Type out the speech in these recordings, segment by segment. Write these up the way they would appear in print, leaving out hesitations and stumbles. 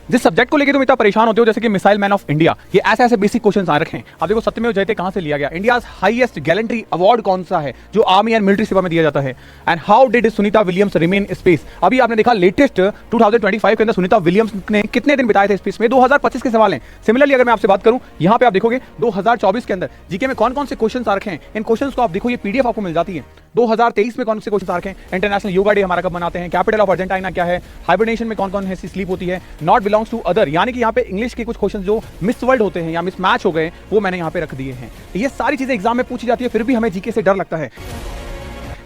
जिस सब्जेक्ट को लेकर तुम इतना परेशान होते हो जैसे कि मिसाइल मैन ऑफ इंडिया, ये ऐसे ऐसे बेसिक क्वेश्चंस आ रखे हैं। आप देखो सत्यमेव जयते कहां से लिया गया, इंडिया हाईएस्ट गैलेंट्री अवार्ड कौन सा है जो आर्मी एंड मिलिट्री सेवा में दिया जाता है, and how did Sunita Williams remain space. अभी आपने देखा लेटेस्ट 2025 के अंदर सुनीता विलियम्स ने कितने दिन बिताए थे स्पेस में, 2025 के सवाल हैं। सिमिलरली अगर मैं आपसे बात करूं, यहां पे आप देखोगे 2024 के अंदर जीके में कौन कौन से क्वेश्चंस आ रखे हैं, इन क्वेश्चंस को आप देखो, ये पीडीएफ आपको मिल जाती है। 2023 में कौन से क्वेश्चन आ रखे हैं, इंटरनेशनल योगा डे हमारा कब मनाते हैं, कैपिटल ऑफ अर्जेंटीना क्या है, हाइबरनेशन में कौन कौन ऐसी स्लीप होती है, नॉट बिलोंग्स टू अदर, यानी कि यहाँ पे इंग्लिश के कुछ क्वेश्चन जो मिसवर्ड होते हैं या मिसमैच हो गए वो मैंने यहाँ पे रख दिए हैं। ये सारी चीजें एग्जाम में पूछी जाती है, फिर भी हमें जीके से डर लगता है।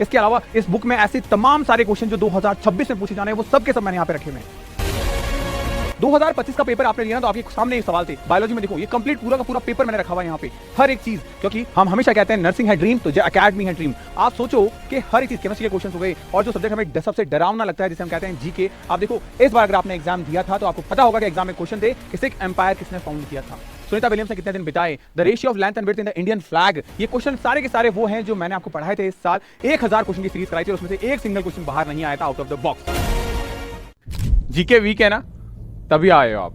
इसके अलावा इस बुक में ऐसे तमाम सारे क्वेश्चन जो 2026 में पूछे जाने हैं वो सब के सब मैंने यहाँ पे रखे हुए हैं। 2025 का पेपर आपने लिया ना तो आपके सामने ये सवाल थे। बायोलॉजी में देखो ये कंप्लीट पूरा का पूरा पेपर मैंने रखा हुआ है यहाँ पे, हर एक चीज, क्योंकि हम हमेशा कहते हैं नर्सिंग है ड्रीम तो एकेडमी है ड्रीम। आप सोचो कि हर एक चीज, केमिस्ट्री के क्वेश्चन हो गए, और जो सब्जेक्ट हमें सबसे डरावना लगता है जिसे हम कहते हैं जीके, आप देखो इस बार अगर आपने एग्जाम दिया था तो आपको पता होगा कि एग्जाम में क्वेश्चन थे कि सिख एम्पायर किसने फाउंड किया था, सुनीता विलियम्स ने कितने दिन बिताए, the ratio of length and width in the Indian flag. ये क्वेश्चन सारे के सारे वो हैं जो मैंने आपको पढ़ाए थे इस साल। 1000 क्वेश्चन की सीरीज कराई थी और उसमें से एक सिंगल क्वेश्चन बाहर नहीं आया था out of the box. GK weak है ना, तभी आए हो आप,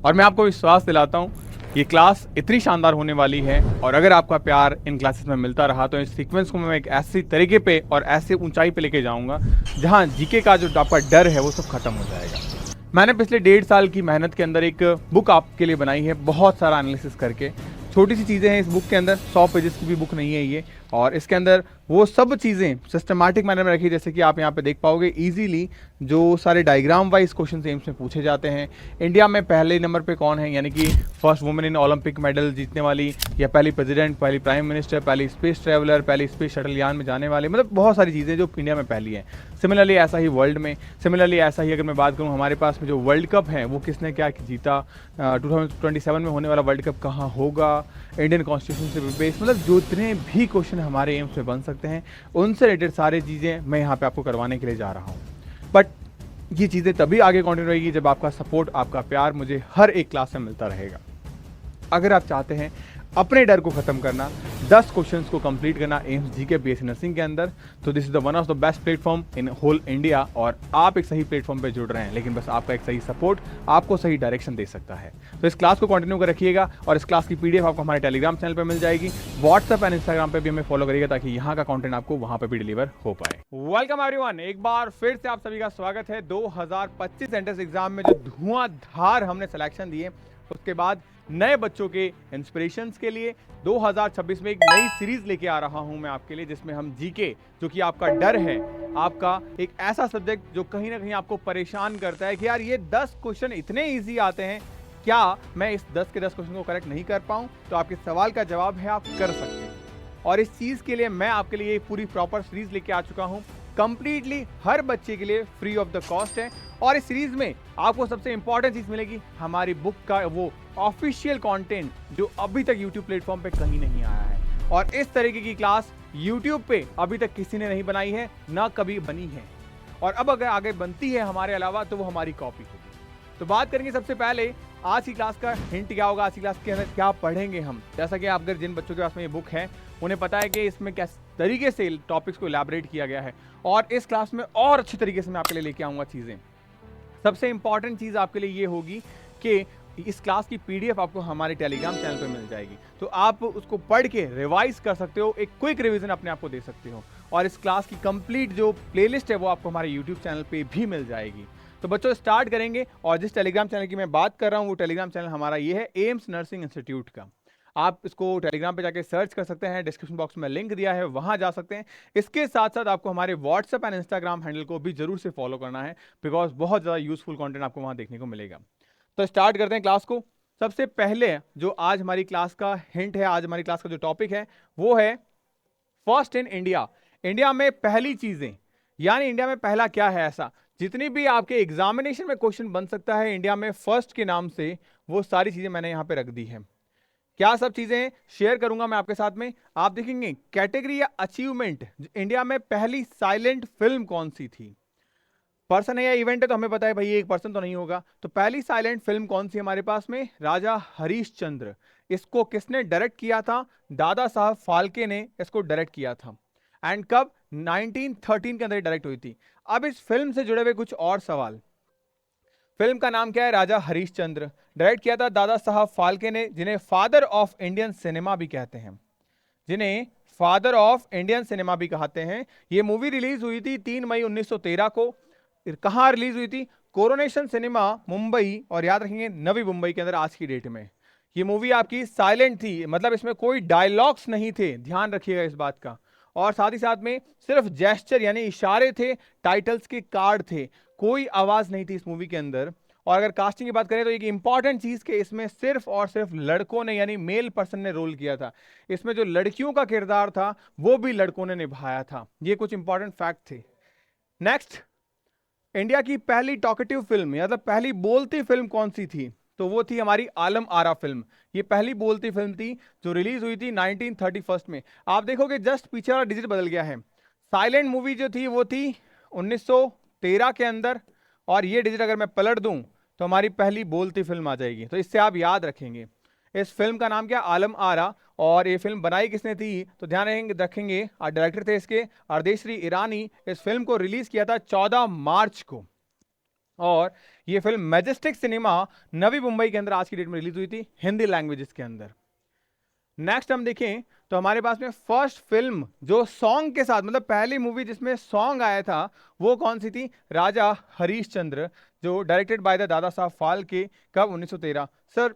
और मैं आपको विश्वास दिलाता हूं ये क्लास इतनी शानदार होने वाली है, और अगर आपका प्यार इन क्लासेस में मिलता रहा तो इस सीक्वेंस को मैं एक ऐसी तरीके पे और ऐसे ऊंचाई पे लेके जाऊंगा जहां जीके का जो आपका डर है वो सब खत्म हो जाएगा। मैंने पिछले 1.5 साल की मेहनत के अंदर एक बुक आपके लिए बनाई है, बहुत सारा एनालिसिस करके। छोटी सी चीज़ें हैं इस बुक के अंदर, 100 पेजेस की भी बुक नहीं है ये, और इसके अंदर वो सब चीज़ें सिस्टमैटिक मैनर में रखी, जैसे कि आप यहाँ पे देख पाओगे इजीली। जो सारे डायग्राम वाइज क्वेश्चन एम्स में पूछे जाते हैं, इंडिया में पहले नंबर पे कौन है, यानी कि first women in Olympic medal जीतने वाली, या पहली प्रेसिडेंट, पहली प्राइम मिनिस्टर, पहली स्पेस ट्रैवलर, पहली स्पेस शटल यान में जाने वाले, मतलब बहुत सारी चीज़ें जो इंडिया में पहली हैं। सिमिलरली ऐसा ही वर्ल्ड में, सिमिलरली ऐसा ही अगर मैं बात करूँ हमारे पास में जो वर्ल्ड कप है वो किसने क्या जीता, 2027 में होने वाला वर्ल्ड कप कहाँ होगा, इंडियन कॉन्स्टिट्यूशन से बेस्ड, मतलब जितने भी क्वेश्चन हमारे एम्स में बन सकते हैं उनसे रिलेटेड सारी चीज़ें मैं यहाँ पे आपको करवाने के लिए जा रहा हूँ। बट ये चीज़ें तभी आगे कंटिन्यू रहेगी जब आपका सपोर्ट, आपका प्यार मुझे हर एक क्लास में मिलता रहेगा। अगर आप चाहते हैं अपने डर को खत्म करना, 10 क्वेश्चंस को कंप्लीट करना एम्स जीके बीएससी नर्सिंग के अंदर, तो this is the one of the best platform in whole India, और आप एक सही प्लेटफॉर्म पे जुड़ रहे हैं, लेकिन बस आपका एक सही सपोर्ट आपको सही डायरेक्शन दे सकता है। तो इस क्लास को कंटिन्यू कर रखिएगा, और इस क्लास की पीडीएफ आपको हमारे टेलीग्राम चैनल पर मिल जाएगी। व्हाट्सएप एंड इंस्टाग्राम पर भी हमें फॉलो करिएगा ताकि यहाँ का कॉन्टेंट आपको वहाँ पर भी डिलीवर हो पाए। वेलकम एवरीवन, एक बार फिर से आप सभी का स्वागत है। 2025 एंट्रेंस एग्जाम में जो धुआंधार हमने सिलेक्शन दिए, उसके बाद नए बच्चों के इंस्पिरेशंस के लिए 2026 में एक नई सीरीज लेके आ रहा हूं मैं आपके लिए, जिसमें हम जीके, जो कि आपका डर है, आपका एक ऐसा सब्जेक्ट जो कहीं ना कहीं आपको परेशान करता है कि यार ये 10 क्वेश्चन इतने इजी आते हैं, क्या मैं इस 10 के 10 क्वेश्चन को करेक्ट नहीं कर पाऊं? तो आपके सवाल का जवाब है आप कर सकते हैं, और इस चीज के लिए मैं आपके लिए पूरी प्रॉपर सीरीज लेके आ चुका हूं, कंप्लीटली हर बच्चे के लिए फ्री ऑफ द कॉस्ट है। और इस सीरीज में आपको सबसे इंपॉर्टेंट चीज मिलेगी, हमारी बुक का वो ऑफिशियल कंटेंट जो अभी तक यूट्यूब प्लेटफॉर्म पे कहीं नहीं आया है, और इस तरीके की क्लास यूट्यूब पे अभी तक किसी ने नहीं बनाई है, ना कभी बनी है, और अब अगर आगे बनती है हमारे अलावा तो वो हमारी कॉपी होगी। तो बात करेंगे सबसे पहले आज की क्लास का हिंट क्या होगा, आज की क्लास के अंदर क्या पढ़ेंगे हम। जैसा कि आप अगर जिन बच्चों के पास में ये बुक है उन्हें पता है कि इसमें किस तरीके से टॉपिक्स को इलैबोरेट किया गया है, और इस क्लास में और अच्छी तरीके से मैं आपके लिए लेके आऊंगा चीज़ें। सबसे इंपॉर्टेंट चीज़ आपके लिए ये होगी कि इस क्लास की पीडीएफ आपको हमारे टेलीग्राम चैनल पर मिल जाएगी, तो आप उसको पढ़ के रिवाइज कर सकते हो, एक क्विक रिवीजन अपने आप को दे सकते हो, और इस क्लास की कंप्लीट जो प्लेलिस्ट है वो आपको हमारे यूट्यूब चैनल पे भी मिल जाएगी। तो बच्चों स्टार्ट करेंगे, और जिस टेलीग्राम चैनल की मैं बात कर रहा हूँ वो टेलीग्राम चैनल हमारा ये है एम्स नर्सिंग इंस्टीट्यूट का। आप इसको टेलीग्राम पे जाके सर्च कर सकते हैं, डिस्क्रिप्शन बॉक्स में लिंक दिया है, वहां जा सकते हैं। इसके साथ साथ आपको हमारे व्हाट्सएप एंड इंस्टाग्राम हैंडल को भी जरूर से फॉलो करना है, बिकॉज बहुत ज़्यादा यूजफुल कंटेंट आपको वहां देखने को मिलेगा। तो स्टार्ट करते हैं क्लास को। सबसे पहले जो आज हमारी क्लास का हिंट है, आज हमारी क्लास का जो टॉपिक है वो है फर्स्ट इन इंडिया। इंडिया में पहली चीजें, यानी इंडिया में पहला क्या है ऐसा, जितनी भी आपके एग्जामिनेशन में क्वेश्चन बन सकता है इंडिया में फर्स्ट के नाम से, वो सारी चीजें मैंने यहां पे रख दी है। क्या सब चीजें शेयर करूंगा मैं आपके साथ में, आप देखेंगे कैटेगरी या अचीवमेंट, इंडिया में पहली साइलेंट फिल्म कौन सी थी, पर्सन है या इवेंट है तो हमें पता है भाई एक पर्सन तो नहीं होगा, तो पहली साइलेंट फिल्म कौन सी हमारे पास में, राजा हरिश्चंद्र। इसको किसने डायरेक्ट किया था, दादा साहब फाल्के ने इसको डायरेक्ट किया था, एंड कब, 1913 के अंदर डायरेक्ट हुई थी। अब इस फिल्म से जुड़े हुए कुछ और सवाल, फिल्म का नाम क्या है? राजा हरिश्चंद्र। डायरेक्ट किया था दादा साहब फाल्के ने, जिन्हें फादर ऑफ इंडियन सिनेमा भी कहते हैं, जिन्हें फादर ऑफ इंडियन सिनेमा भी कहते हैं। ये मूवी रिलीज हुई थी 3 मई 1913 को। कहाँ रिलीज हुई थी? कोरोनेशन सिनेमा मुंबई, और याद रखेंगे नवी मुंबई के अंदर आज की डेट में। ये मूवी आपकी साइलेंट थी, मतलब इसमें कोई डायलॉग्स नहीं थे, ध्यान रखिएगा इस बात का। और साथ ही साथ में सिर्फ जेस्चर यानी इशारे थे, टाइटल्स के कार्ड थे, कोई आवाज नहीं थी इस मूवी के अंदर। और अगर कास्टिंग की बात करें तो एक इंपॉर्टेंट चीज के इसमें सिर्फ और सिर्फ लड़कों ने यानी मेल पर्सन ने रोल किया था। इसमें जो लड़कियों का किरदार था वो भी लड़कों ने निभाया था। ये कुछ इंपॉर्टेंट फैक्ट थे। नेक्स्ट, इंडिया की पहली टॉकेटिव फिल्म मतलब पहली बोलती फिल्म कौन सी थी? तो वो थी हमारी आलम आरा फिल्म। ये पहली बोलती फिल्म थी जो रिलीज हुई थी 1931 में। आप देखोगे जस्ट पीछे वाला डिजिट बदल गया है। साइलेंट मूवी जो थी वो थी 1913 के अंदर, और ये डिजिट अगर मैं पलट दूं तो हमारी पहली बोलती फिल्म आ जाएगी। तो इससे आप याद रखेंगे। इस फिल्म का नाम क्या? आलम आरा। और ये फिल्म बनाई किसने थी? तो ध्यान रखेंगे डायरेक्टर थे इसके अर्देश्री ईरानी। इस फिल्म को रिलीज किया था 14 मार्च को, और ये film majestic cinema Navi Mumbai के अंदर आज की डेट में रिलीज हुई थी हिंदी लैंग्वेजेस के अंदर। नेक्स्ट हम देखें तो हमारे पास में फर्स्ट फिल्म जो सॉन्ग के साथ, मतलब पहली मूवी जिसमें सॉन्ग आया था, वो कौन सी थी? राजा हरिश्चंद्र, जो directed by the Dada Saheb Phalke. कब? 1913। सर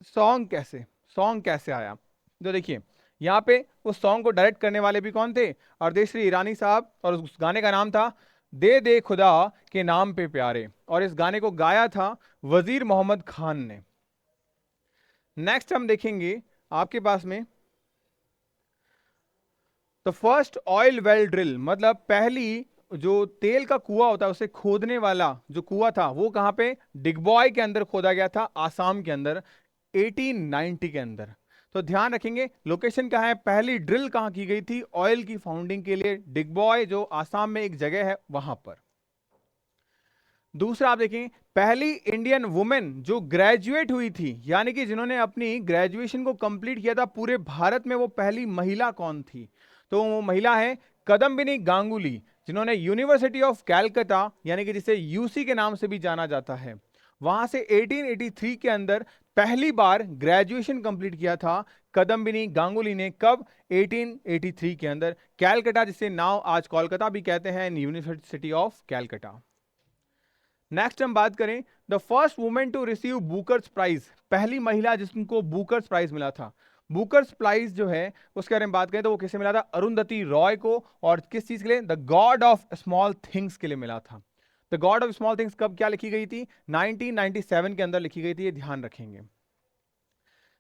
सॉन्ग कैसे आया? तो देखिए यहाँ पे उस सॉन्ग को डायरेक्ट करने वाले भी कौन थे? अर्देश्री ईरानी साहब, और उस गाने का नाम था दे दे खुदा के नाम पे प्यारे, और इस गाने को गाया था वजीर मोहम्मद खान ने। नेक्स्ट हम देखेंगे आपके पास में तो फर्स्ट ऑयल वेल ड्रिल, मतलब पहली जो तेल का कुआं होता है उसे खोदने वाला जो कुआं था वो कहां पे? डिगबॉय के अंदर खोदा गया था, आसाम के अंदर 1890 के अंदर। तो ध्यान रखेंगे लोकेशन कहां है, पहली ड्रिल कहां की गई थी ऑयल की फाउंडिंग के लिए? डिगबॉय जो आसाम में एक जगह है वहां पर। दूसरा आप देखें पहली इंडियन वुमेन जो ग्रेजुएट हुई थी, यानी कि जिन्होंने अपनी ग्रेजुएशन को कंप्लीट किया था पूरे भारत में, वो पहली महिला कौन थी? तो वो महिला है कदम्बिनी गांगुली, जिन्होंने यूनिवर्सिटी ऑफ कैलकाटा यानी कि जिसे यूसी के नाम से भी जाना जाता है, वहां से 1883 के अंदर पहली बार ग्रेजुएशन कंप्लीट किया था कदम्बिनी गांगुली ने। कब? 1883 के अंदर। कैलकाटा जिसे नाउ आज कोलकाता भी कहते हैं, यूनिवर्सिटी ऑफ कैलकाटा। नेक्स्ट हम बात करें the first women to receive Bookers prize, पहली महिला जिसको बुकर्स प्राइज मिला था। बुकर्स प्राइज जो है उसके बारे में बात करें तो वो किसे मिला था? अरुंधति रॉय को। और किस चीज के लिए? The God of small things के लिए मिला था। The God of small things कब क्या लिखी गई थी? 1997 के अंदर लिखी गई थी, ये ध्यान रखेंगे।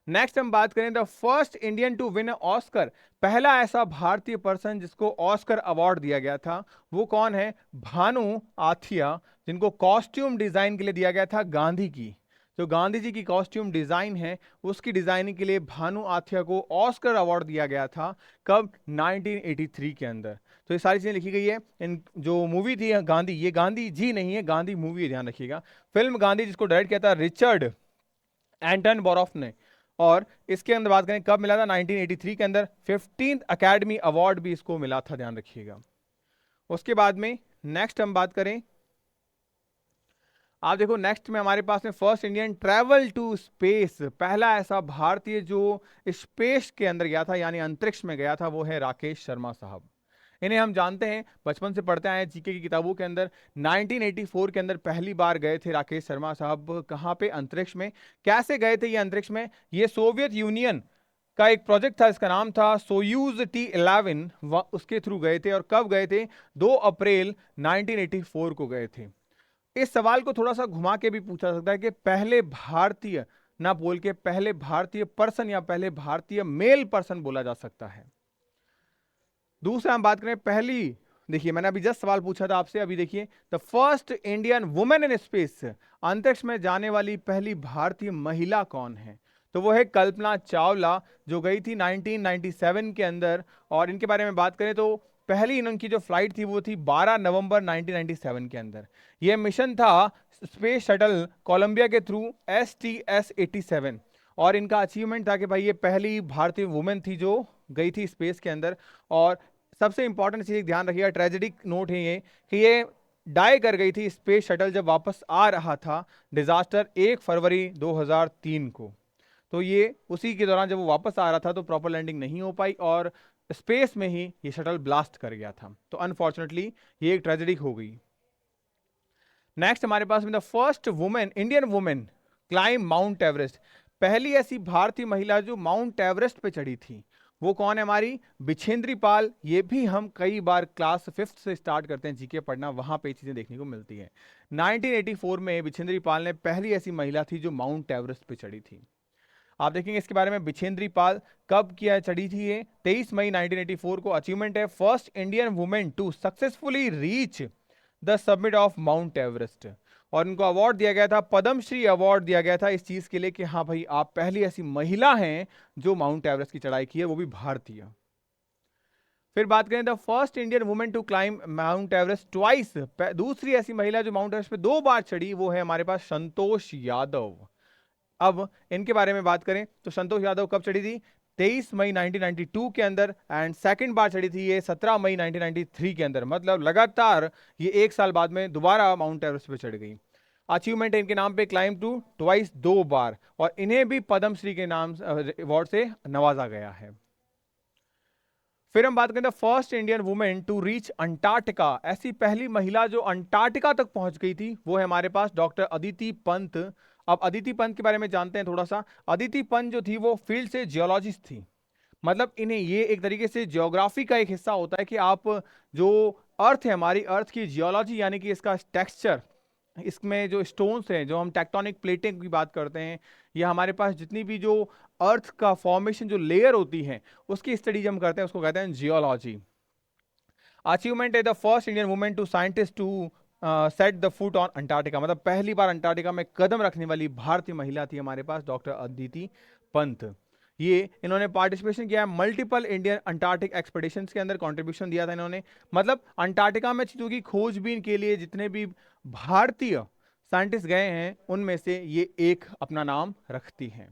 नेक्स्ट हम बात करें the first Indian to win Oscar, पहला ऐसा भारतीय पर्सन जिसको ऑस्कर अवार्ड दिया गया था, वो कौन है? भानु आथिया, जिनको कॉस्ट्यूम डिजाइन के लिए दिया गया था गांधी की। जो गांधी जी की कॉस्ट्यूम डिजाइन है उसकी डिजाइनिंग के लिए भानु आथिया को ऑस्कर अवार्ड दिया गया था। कब? 1983 के अंदर। तो ये सारी चीजें लिखी गई है। इन जो मूवी थी गांधी, ये गांधी जी नहीं है, गांधी मूवी है, ध्यान रखिएगा। फिल्म गांधी जिसको डायरेक्ट किया था रिचर्ड एंटन बोरॉफ ने, और इसके अंदर बात करें कब मिला था? 1983 के अंदर। 15th अकेडमी अवार्ड भी इसको मिला था, ध्यान रखिएगा। उसके बाद में नेक्स्ट हम बात करें, आप देखो नेक्स्ट में हमारे पास में first Indian travel to space, पहला ऐसा भारतीय जो स्पेस के अंदर गया था यानी अंतरिक्ष में गया था, वो है राकेश शर्मा साहब। इन्हें हम जानते हैं, बचपन से पढ़ते आए हैं जीके की किताबों के अंदर। 1984 के अंदर पहली बार गए थे राकेश शर्मा साहब, कहां पे? अंतरिक्ष में। कैसे गए थे ये अंतरिक्ष में? ये सोवियत यूनियन का एक प्रोजेक्ट था, इसका नाम था सोयूज T11, उसके थ्रू गए थे। और कब गए थे? 2 अप्रैल 1984 को गए थे। इस सवाल को थोड़ा सा घुमा के भी पूछा सकता है कि पहले भारतीय ना बोल के पहले भारतीय पर्सन या पहले भारतीय मेल पर्सन बोला जा सकता है। दूसरा हम बात करें पहली, देखिए मैंने अभी जस्ट सवाल पूछा था आपसे, अभी देखिए the first Indian women in space, अंतरिक्ष में जाने वाली पहली भारतीय महिला कौन है? तो वो है कल्पना चावला, जो गई थी 1997 के अंदर। और इनके बारे में बात करें तो पहली इनकी जो फ्लाइट थी वो थी 12 नवंबर 1997 के अंदर। यह मिशन था स्पेस शटल कोलंबिया के थ्रू STS-87, और इनका अचीवमेंट था कि भाई ये पहली भारतीय वुमेन थी जो गई थी स्पेस के अंदर। और सबसे इंपॉर्टेंट चीज ध्यान रखिएगा, ट्रेजेडिक नोट है ये कि ये डाई कर गई थी स्पेस शटल जब वापस आ रहा था डिजास्टर 1 फरवरी 2003 को। तो ये उसी के दौरान जब वो वापस आ रहा था तो प्रॉपर लैंडिंग नहीं हो पाई और स्पेस में ही ये शटल ब्लास्ट कर गया था। तो अनफॉर्चुनेटली ये एक ट्रेजेडी हो गई। नेक्स्ट हमारे पास में the first women, Indian women climb Mount Everest. पहली ऐसी भारतीय महिला जो माउंट एवरेस्ट पे चढ़ी थी वो कौन है? हमारी बिछेंद्री पाल। ये भी हम कई बार क्लास 5th से स्टार्ट करते हैं जीके पढ़ना, वहां पे चीजें देखने को मिलती है। 1984 में बिछेंद्री पाल ने पहली ऐसी महिला थी जो माउंट एवरेस्ट पे चढ़ी थी। आप देखेंगे इसके बारे में, बिछेंद्री पाल कब किया चढ़ी थी ये? 23 मई 1984 को। अचीवमेंट है first Indian women to successfully reach the submit of Mount Everest. और इनको अवार्ड दिया गया था, पद्मश्री अवार्ड दिया गया था इस चीज के लिए कि हाँ भाई आप पहली ऐसी महिला हैं जो माउंट एवरेस्ट की चढ़ाई की है, वो भी भारतीय। फिर बात करें the first Indian women to climb Mount Everest twice. दूसरी ऐसी महिला जो माउंट एवरेस्ट पे 2 बार चढ़ी वो है हमारे पास संतोष यादव। अब इनके बारे में बात करें तो संतोष यादव कब चढ़ी थी? 23 मई 1992 के अंदर, एंड सेकंड बार चढ़ी थी ये 17 मई 1993 के अंदर। मतलब लगातार ये 1 साल बाद में दोबारा माउंट एवरेस्ट पे चढ़ गई। अचीवमेंट है इनके नाम पे क्लाइम टू ट्वाइस, 2 बार, और इन्हें भी पद्मश्री के नाम अवार्ड से नवाजा गया है। फिर हम बात करें first Indian women to reach Antarctica. ऐसी पहली महिला जो अंटार्कटिका तक पहुंच गई थी वो है हमारे पास डॉक्टर अदिति पंत। अब अदिति पंत के बारे में जानते हैं थोड़ा सा। अदिति पंत जो थी वो फील्ड से जियोलॉजिस्ट थी। मतलब इन्हें ये एक तरीके से जियोग्राफी का एक हिस्सा होता है कि आप जो अर्थ है, हमारी अर्थ की जियोलॉजी यानी कि इसका टेक्सचर, इसमें जो स्टोन्स हैं, जो हम टेक्टोनिक प्लेटिंग की बात करते हैं, या हमारे पास जितनी भी जो अर्थ का फॉर्मेशन जो लेयर होती है उसकी स्टडी हम करते हैं, उसको कहते हैं जियोलॉजी। अचीवमेंट है the first Indian women to scientist to set the foot on Antarctica. मतलब पहली बार अंटार्कटिका में कदम रखने वाली भारतीय महिला थी हमारे पास डॉक्टर अदिति पंत। ये इन्होंने पार्टिसिपेशन किया है मल्टीपल इंडियन अंटार्कटिक एक्सपेडिशंस के अंदर, कंट्रीब्यूशन दिया था इन्होंने। मतलब अंटार्कटिका में चीजों की खोजबीन के लिए जितने भी भारतीय साइंटिस्ट गए हैं उनमें से ये एक अपना नाम रखती हैं।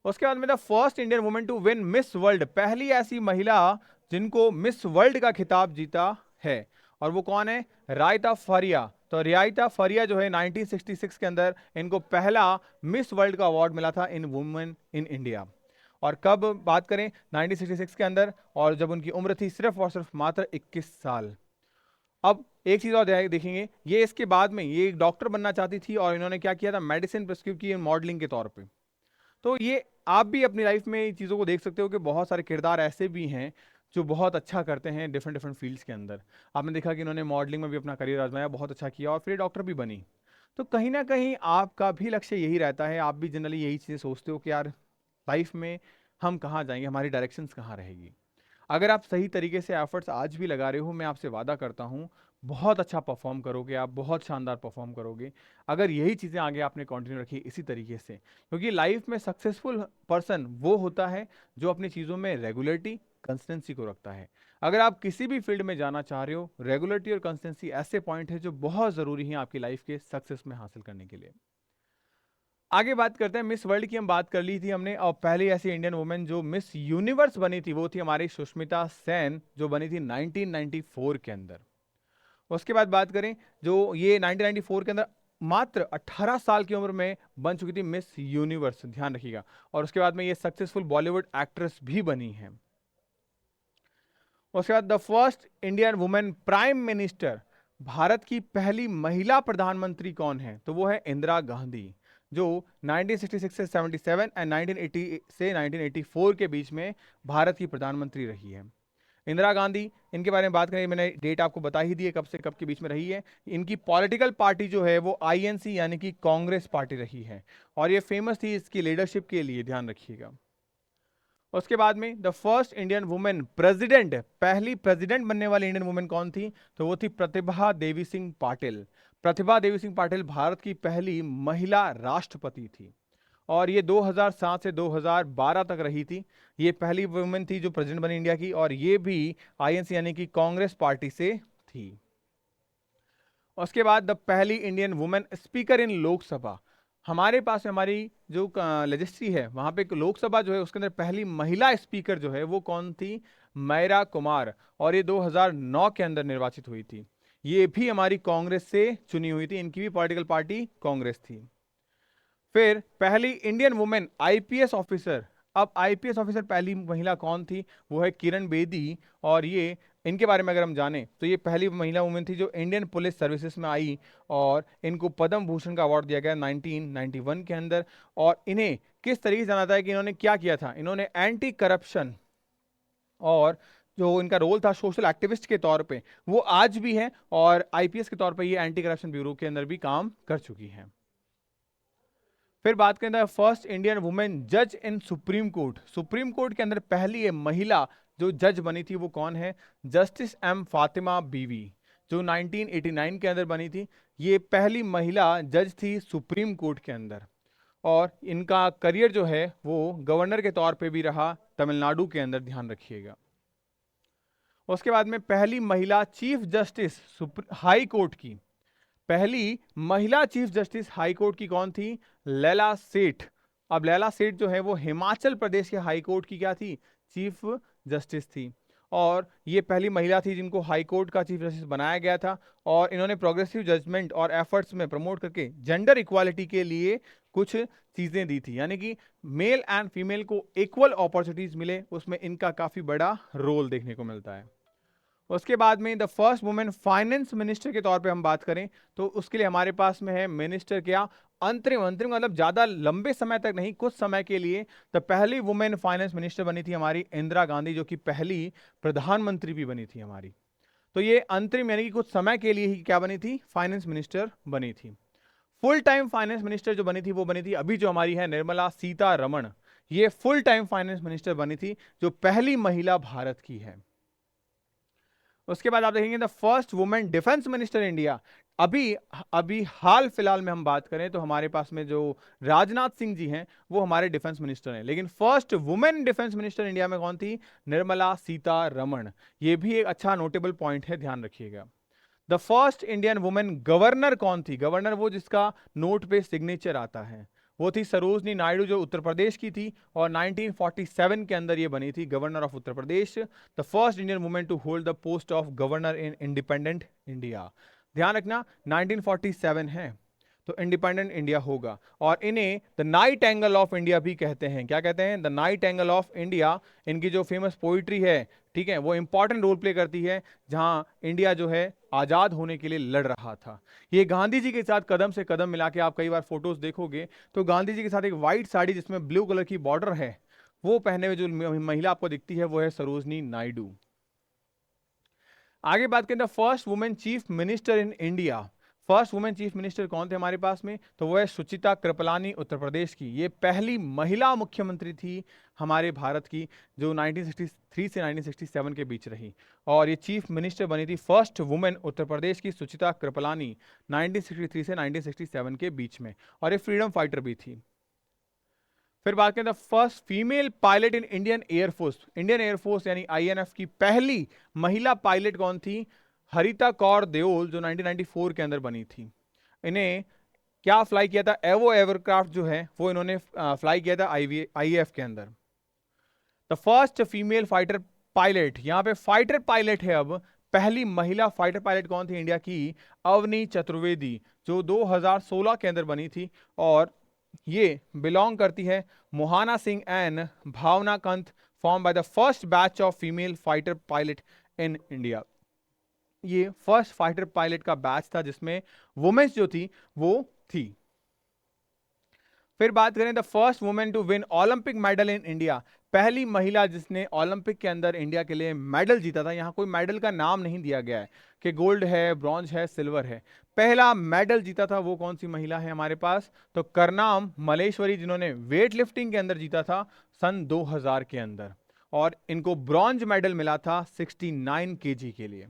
उसके बाद में the first Indian women to win Miss World. पहली ऐसी महिला जिनको मिस वर्ल्ड का खिताब जीता है, और वो कौन है? रायता फारिया। तो रायता फारिया जो है 1966 के अंदर इनको पहला मिस वर्ल्ड का अवार्ड मिला था इन वुमेन इन इंडिया। और कब बात करें? 1966 के अंदर, और जब उनकी उम्र थी सिर्फ और सिर्फ मात्र 21 साल। अब एक चीज और देखेंगे, ये इसके बाद में ये एक डॉक्टर बनना चाहती थी और इन्होंने क्या किया था? मेडिसिन प्रिस्क्राइब की मॉडलिंग के तौर पे। तो ये आप भी अपनी लाइफ में चीज़ों को देख सकते हो कि बहुत सारे किरदार ऐसे भी हैं जो बहुत अच्छा करते हैं डिफरेंट डिफरेंट फील्ड्स के अंदर। आपने देखा कि इन्होंने मॉडलिंग में भी अपना करियर आजमाया, बहुत अच्छा किया और फिर डॉक्टर भी बनी। तो कहीं ना कहीं आपका भी लक्ष्य यही रहता है, आप भी जनरली यही चीज़ें सोचते हो कि यार लाइफ में हम कहाँ जाएंगे, हमारी डायरेक्शंस कहाँ रहेगी। अगर आप सही तरीके से एफर्ट्स आज भी लगा रहे हो, मैं आपसे वादा करता हूँ बहुत अच्छा परफॉर्म करोगे, आप बहुत शानदार परफॉर्म करोगे अगर यही चीज़ें आगे आपने कंटिन्यू रखी इसी तरीके से। क्योंकि लाइफ में सक्सेसफुल पर्सन वो होता है जो अपनी चीज़ों में रेगुलरिटी, कंसिस्टेंसी को रखता है। अगर आप किसी भी फील्ड में जाना चाह रहे हो, रेगुलरिटी और कंसिस्टेंसी ऐसे पॉइंट है जो बहुत ज़रूरी है आपकी लाइफ के सक्सेस में हासिल करने के लिए। आगे बात करते हैं, मिस वर्ल्ड की हम बात कर ली थी हमने, और पहली ऐसी इंडियन वुमेन जो मिस यूनिवर्स बनी थी वो थी हमारी सुष्मिता सेन, जो बनी थी 1994 के अंदर। उसके बाद बात करें जो ये 1994 के अंदर मात्र 18 साल की उम्र में बन चुकी थी मिस यूनिवर्स, ध्यान रखिएगा। और उसके बाद में ये सक्सेसफुल बॉलीवुड एक्ट्रेस भी बनी है। उसके बाद the first Indian women prime minister, Bharat की पहली महिला प्रधानमंत्री कौन है? तो वो है इंदिरा गांधी, जो 1966 से 77 एंड 1980 से 1984 के बीच में भारत की प्रधानमंत्री रही है। इंदिरा गांधी, इनके बारे में बात करें, मैंने डेट आपको बता ही दी है कब से कब के बीच में रही है। इनकी पॉलिटिकल पार्टी जो है वो आईएनसी यानी कि कांग्रेस पार्टी रही है, और ये फेमस थी इसकी लीडरशिप के लिए, ध्यान रखिएगा। उसके बाद में the first Indian women president, पहली प्रेसिडेंट बनने वाली इंडियन वुमेन कौन थी? तो वो थी प्रतिभा देवी सिंह पाटिल। प्रतिभा देवी सिंह पाटिल भारत की पहली महिला राष्ट्रपति थी, और ये 2007 से 2012 तक रही थी। ये पहली वुमेन थी जो प्रेसिडेंट बनी इंडिया की, और ये भी आईएनसी यानी कि कांग्रेस पार्टी से थी। उसके बाद द पहली Indian women speaker in Lok Sabha, हमारे पास हमारी जो लेजिस्ट्री है वहां पे लोकसभा जो है उसके अंदर पहली महिला स्पीकर जो है वो कौन थी? मैरा कुमार, और ये 2009 के अंदर निर्वाचित हुई थी। ये भी हमारी कांग्रेस से चुनी हुई थी, इनकी भी पॉलिटिकल पार्टी कांग्रेस थी। फिर पहली इंडियन वुमेन आईपीएस ऑफिसर, अब आईपीएस ऑफिसर पहली महिला कौन थी, वो है किरण बेदी। और ये इनके बारे में अगर हम जानें तो ये पहली महिला वुमेन थी जो इंडियन पुलिस सर्विसेज में आई, और इनको पद्म भूषण का अवार्ड दिया गया 1991 के अंदर। और इन्हें किस तरीके से जाना जाता है कि इन्होंने क्या किया था, इन्होंने एंटी करप्शन और जो इनका रोल था सोशल एक्टिविस्ट के तौर पे, वो आज भी है, और आईपीएस के तौर पे ये एंटी करप्शन ब्यूरो के अंदर भी काम कर चुकी हैं। फिर बात करें फर्स्ट इंडियन वुमेन जज इन सुप्रीम कोर्ट, सुप्रीम कोर्ट के अंदर पहली ये महिला जो जज बनी थी वो कौन है, जस्टिस एम फातिमा बीवी, जो 1989 के अंदर बनी थी। ये पहली महिला जज थी सुप्रीम कोर्ट के अंदर, और इनका करियर जो है वो गवर्नर के तौर पे भी रहा तमिलनाडु के अंदर, ध्यान रखिएगा। उसके बाद में पहली महिला चीफ जस्टिस हाई कोर्ट की, पहली महिला चीफ जस्टिस हाई कोर्ट की कौन थी, लैला सेठ। अब लैला सेठ जो है वो हिमाचल प्रदेश के हाई कोर्ट की क्या थी, चीफ जस्टिस थी। और ये पहली महिला थी जिनको हाई कोर्ट का चीफ जस्टिस बनाया गया था, और इन्होंने प्रोग्रेसिव जजमेंट और एफर्ट्स में प्रमोट करके जेंडर इक्वालिटी के लिए कुछ चीजें दी थी, यानी कि मेल एंड फीमेल को इक्वल अपॉर्चुनिटीज मिले, उसमें इनका काफी बड़ा रोल देखने को मिलता है। उसके बाद में the first women finance minister के तौर पे हम बात करें तो उसके लिए हमारे पास में है मिनिस्टर क्या, अंतरिम, अंतरिम मतलब ज्यादा लंबे समय तक नहीं, कुछ समय के लिए। तो पहली वुमेन फाइनेंस मिनिस्टर बनी थी हमारी इंदिरा गांधी, जो कि पहली प्रधानमंत्री भी बनी थी हमारी। तो ये अंतरिम यानी कि कुछ समय के लिए ही क्या बनी थी, फाइनेंस मिनिस्टर बनी थी। फुल टाइम फाइनेंस मिनिस्टर जो बनी थी वो बनी थी अभी जो हमारी है निर्मला सीतारमण, ये फुल टाइम फाइनेंस मिनिस्टर बनी थी, जो पहली महिला भारत की है। उसके बाद आप देखेंगे the first women defence minister India, अभी अभी हाल फिलहाल में हम बात करें तो हमारे पास में जो राजनाथ सिंह जी हैं वो हमारे डिफेंस मिनिस्टर हैं, लेकिन first women defence minister India में कौन थी, निर्मला सीतारमण। ये भी एक अच्छा नोटेबल पॉइंट है, ध्यान रखिएगा। The first Indian women governor कौन थी, गवर्नर वो जिसका नोट पे सिग्नेचर आता है, वो थी सरोजनी नायडू, जो उत्तर प्रदेश की थी, और 1947 के अंदर ये बनी थी governor of Uttar Pradesh, the first Indian women to hold the post of governor in independent India. ध्यान रखना 1947 है तो इंडिपेंडेंट इंडिया होगा। और इन्हें the night angle of India भी कहते हैं, क्या कहते हैं, the night angle of India. इनकी जो फेमस पोइट्री है, ठीक है, वो इंपॉर्टेंट रोल प्ले करती है जहां इंडिया जो है आजाद होने के लिए लड़ रहा था। ये गांधी जी के साथ कदम से कदम मिला के, आप कई बार फोटोज देखोगे तो गांधी जी के साथ एक व्हाइट साड़ी जिसमें ब्लू कलर की बॉर्डर है, वो पहने हुए जो महिला आपको दिखती है वो है सरोजनी नायडू। आगे बात करें the first women chief minister in India, first women chief minister कौन थे हमारे पास में, तो वो है सुचिता कृपलानी, उत्तर प्रदेश की। ये पहली महिला मुख्यमंत्री थी हमारे भारत की, जो 1963 से 1967 के बीच रही, और ये चीफ मिनिस्टर बनी थी फर्स्ट वुमेन उत्तर प्रदेश की सुचिता कृपलानी 1963 से 1967 के बीच में, और ये फ्रीडम फाइटर भी थी। फिर बात करें the first female pilot in Indian air force, Indian air force यानी आईएनएफ की पहली महिला पायलट कौन थी, हरिता कौर देओल, जो 1994 के अंदर बनी थी। इन्हें क्या फ्लाई किया था, एवो एयरक्राफ्ट जो है वो इन्होंने फ्लाई किया था आईएएफ के अंदर। The first female fighter pilot, यहां पे फाइटर पायलट है, अब पहली महिला फाइटर पायलट कौन थी इंडिया की, अवनी चतुर्वेदी, जो 2016 के अंदर बनी थी, और ये बिलोंग करती है Mohana Singh and Bhawana Kanth, form by the first batch of female fighter pilot in India. ये फर्स्ट फाइटर पायलट का बैच था जिसमें वुमेन्स जो थी वो थी। फिर बात करें the first women to win Olympic medal in India, पहली महिला जिसने ओलंपिक के अंदर इंडिया के लिए मेडल जीता था। यहां कोई मेडल का नाम नहीं दिया गया है कि गोल्ड है, ब्रॉन्ज है, सिल्वर है, पहला मेडल जीता था वो कौन सी महिला है हमारे पास, तो करनाम मलेश्वरी, जिन्होंने वेट लिफ्टिंग के अंदर जीता था सन 2000 के अंदर, और इनको ब्रॉन्ज मेडल मिला था 69 केजी के लिए।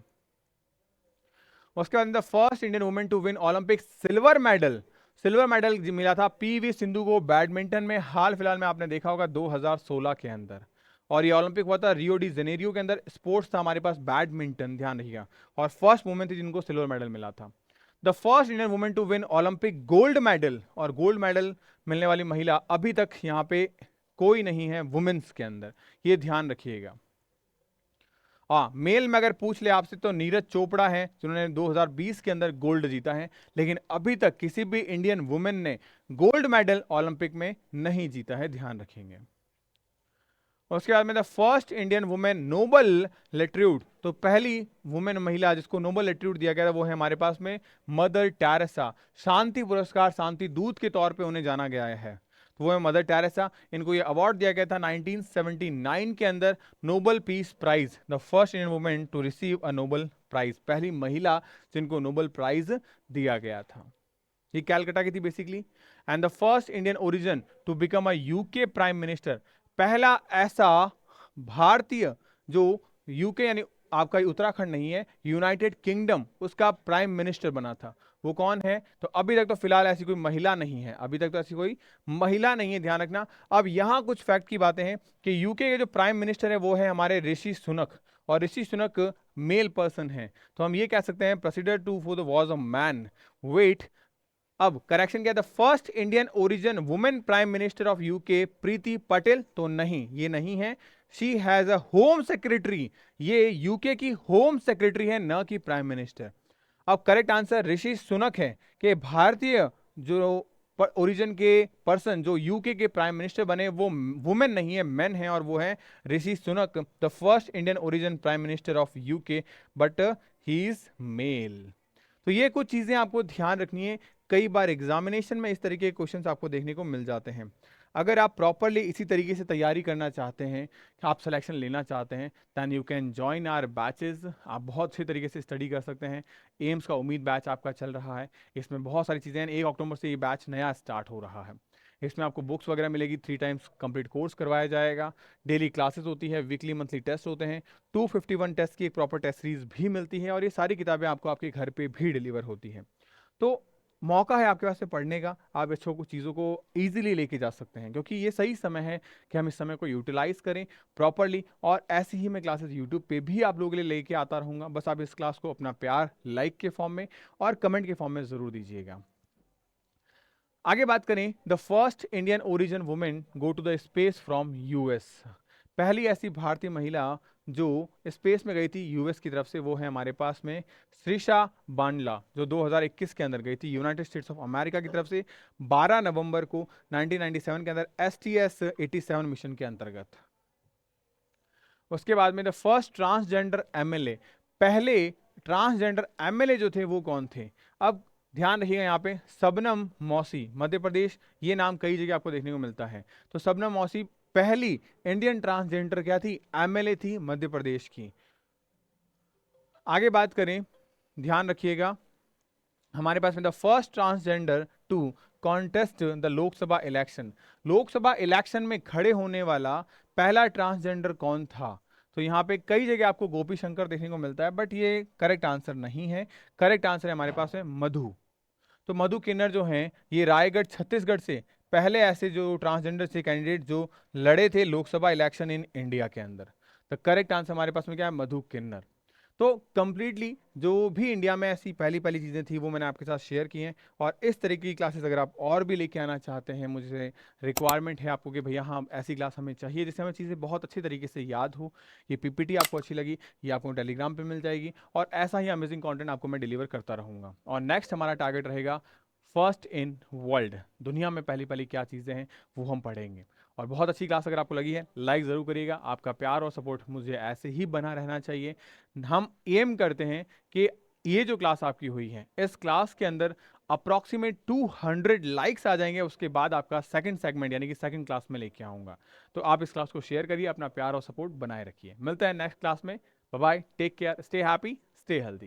उसके बाद the first Indian women to win Olympic silver medal, silver medal मिला था पीवी सिंधु को बैडमिंटन में, हाल फिलहाल में आपने देखा होगा 2016 के अंदर, और ये ओलंपिक हुआ था रियो डी जेनेरियो के अंदर। स्पोर्ट्स था हमारे पास बैडमिंटन, ध्यान रखिएगा, और फर्स्ट वुमेन थी जिनको सिल्वर मेडल मिला था। The first Indian women to win Olympic gold medal, और गोल्ड मेडल मिलने वाली महिला अभी तक यहाँ पे कोई नहीं है वुमेन्स के अंदर, ये ध्यान रखिएगा। हाँ, मेल में अगर पूछ ले आपसे तो नीरज चोपड़ा है जिन्होंने 2020 के अंदर गोल्ड जीता है, लेकिन अभी तक किसी भी इंडियन वुमेन ने गोल्ड मेडल ओलंपिक में नहीं जीता है, ध्यान रखेंगे। उसके बाद में the first Indian women Nobel laureate, तो पहली वुमेन महिला जिसको नोबल लेट्रिट्यूड दिया गया था वो है हमारे पास में मदर टेरेसा। शांति पुरस्कार, शांति दूत के तौर पे उन्हें जाना गया है, तो वो है मदर टेरेसा। इनको ये अवार्ड दिया गया था 1979 के अंदर, Nobel peace prize, the first Indian women to receive a Nobel prize, पहली महिला जिनको नोबल प्राइज दिया गया था। ये कैलकाटा की थी basically. And the first Indian origin to become a UK prime minister, पहला ऐसा भारतीय जो यूके यानी आपका उत्तराखंड नहीं है, यूनाइटेड किंगडम, उसका प्राइम मिनिस्टर बना था, वो कौन है? तो अभी तक तो फिलहाल ऐसी कोई महिला नहीं है, अभी तक तो ऐसी कोई महिला नहीं है, ध्यान रखना। अब यहां कुछ फैक्ट की बातें हैं कि यूके के जो प्राइम मिनिस्टर है वो है हमारे ऋषि सुनक, और ऋषि सुनक मेल पर्सन है, तो हम ये कह सकते हैं proceeder to for the was a man. Wait, अब करेक्शन क्या, the first Indian origin women prime minister of UK Priti Patel, तो नहीं, ये नहीं है। She has a home secretary, ये यूके की होम सेक्रेटरी है, न कि प्राइम मिनिस्टर। अब करेक्ट आंसर ऋषि सुनक है कि भारतीय जो ओरिजिन के पर्सन जो यूके के प्राइम मिनिस्टर बने वो वुमेन नहीं है, मेन है, और वो है Rishi Sunak, the first Indian origin prime minister of UK, but he is male. तो ये कुछ चीजें आपको ध्यान रखनी है, कई बार एग्जामिनेशन में इस तरीके के क्वेश्चंस आपको देखने को मिल जाते हैं। अगर आप प्रॉपरली इसी तरीके से तैयारी करना चाहते हैं, आप सिलेक्शन लेना चाहते हैं, then you can join our batches. आप बहुत अच्छे तरीके से स्टडी कर सकते हैं। एम्स का उम्मीद बैच आपका चल रहा है, इसमें बहुत सारी चीज़ें हैं। 1 अक्टूबर से ये बैच नया स्टार्ट हो रहा है। इसमें आपको बुक्स वगैरह मिलेगी, 3 टाइम्स कंप्लीट कोर्स करवाया जाएगा, डेली क्लासेस होती है, वीकली मंथली टेस्ट होते हैं, 251 टेस्ट की एक प्रॉपर टेस्ट सीरीज भी मिलती है, और ये सारी किताबें आपको आपके घर पे भी डिलीवर होती हैं। तो मौका है आपके पास से पढ़ने का, आप अच्छों को चीज़ों को ईजिली लेके जा सकते हैं, क्योंकि ये सही समय है कि हम इस समय को यूटिलाइज करें प्रॉपरली। और ऐसी ही मैं क्लासेस यूट्यूब पे भी आप लोगों के लिए लेके आता रहूँगा, बस आप इस क्लास को अपना प्यार लाइक के फॉर्म में और कमेंट के फॉर्म में ज़रूर दीजिएगा। आगे बात करें, the first Indian origin women go to the space from US, पहली ऐसी भारतीय महिला जो स्पेस में गई थी यूएस की तरफ से, वो है हमारे पास में श्रीषा बांडला, जो 2021 के अंदर गई थी यूनाइटेड स्टेट्स ऑफ अमेरिका की तरफ से, 12 नवंबर को 1997 के अंदर STS-87 मिशन के अंतर्गत। उसके बाद में द फर्स्ट ट्रांसजेंडर एमएलए, पहले ट्रांसजेंडर एमएलए जो थे वो कौन थे? अब ध्यान रखिएगा यहाँ पे, शबनम मौसी, मध्य प्रदेश, ये नाम कई जगह आपको देखने को मिलता है। तो शबनम मौसी पहली इंडियन ट्रांसजेंडर क्या थी? एमएलए थी मध्य प्रदेश की। आगे बात करें, ध्यान रखिएगा, हमारे पास में the first transgender to contest the Lok Sabha election, Lok Sabha election में खड़े होने वाला पहला ट्रांसजेंडर कौन था? तो यहाँ पे कई जगह आपको गोपी शंकर देखने को मिलता है, बट ये करेक्ट आंसर नहीं है। करेक्ट आंसर है हमारे पास है मधु। तो मधु किन्नर जो हैं, ये रायगढ़ छत्तीसगढ़ से पहले ऐसे जो ट्रांसजेंडर से कैंडिडेट जो लड़े थे लोकसभा इलेक्शन इन इंडिया के अंदर। तो करेक्ट आंसर हमारे पास में क्या है? मधु किन्नर। तो कंप्लीटली जो भी इंडिया में ऐसी पहली पहली चीज़ें थी वो मैंने आपके साथ शेयर की हैं, और इस तरीके की क्लासेस अगर आप और भी लेके आना चाहते हैं, मुझे रिक्वायरमेंट है आपको कि भैया हाँ ऐसी क्लास हमें चाहिए जिससे हमें चीज़ें बहुत अच्छी तरीके से याद हो, ये पीपीटी आपको अच्छी लगी, ये आपको टेलीग्राम पे मिल जाएगी, और ऐसा ही अमेजिंग कंटेंट आपको मैं डिलीवर करता रहूँगा। और नेक्स्ट हमारा टारगेट रहेगा फर्स्ट इन वर्ल्ड, दुनिया में पहली पहली क्या चीज़ें हैं वो हम पढ़ेंगे। और बहुत अच्छी क्लास अगर आपको लगी है लाइक ज़रूर करिएगा, आपका प्यार और सपोर्ट मुझे ऐसे ही बना रहना चाहिए। हम एम करते हैं कि ये जो क्लास आपकी हुई है, इस क्लास के अंदर अप्रॉक्सीमेट 200 लाइक्स आ जाएंगे, उसके बाद आपका सेकंड सेगमेंट यानी कि सेकंड क्लास में लेके आऊँगा। तो आप इस क्लास को शेयर करिए, अपना प्यार और सपोर्ट बनाए रखिए। मिलता है नेक्स्ट क्लास में, bye bye, take care, stay happy, stay healthy.